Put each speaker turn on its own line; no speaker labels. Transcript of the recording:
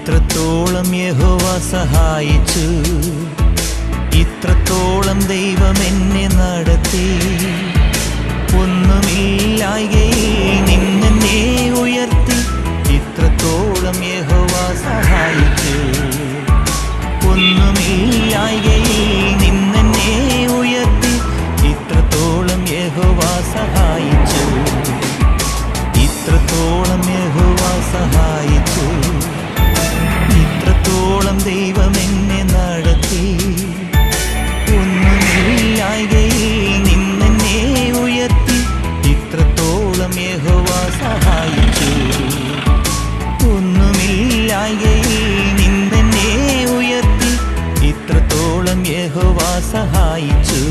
ഇത്രത്തോളം യഹോവ സഹായിച്ചു, ഇത്രത്തോളം ദൈവം എന്നെ നടത്തി. ഒന്നുമില്ലായ്കയിൽ നിന്നെ ഉയർത്തി, ഇത്രത്തോളം യഹോവ സഹായിച്ചു. ഒന്നുമില്ലായ്കയിൽ നിന്നെ ഉയർത്തി, ഇത്രത്തോളം യഹോവ സഹായിച്ചു. ഇത്രത്തോളം യഹോവ സഹായിച്ചു, ഇത്രത്തോളം ദൈവം എന്നെ നടത്തി. ഒന്നുമില്ലായ്കയിൽ നിന്നെ ഉയർത്തി, ഇത്രത്തോളം യഹോവ സഹായിച്ചു. ഒന്നുമില്ലായ്കയിൽ നിന്നെ ഉയർത്തി, ഇത്രത്തോളം യഹോവ സഹായിച്ചു.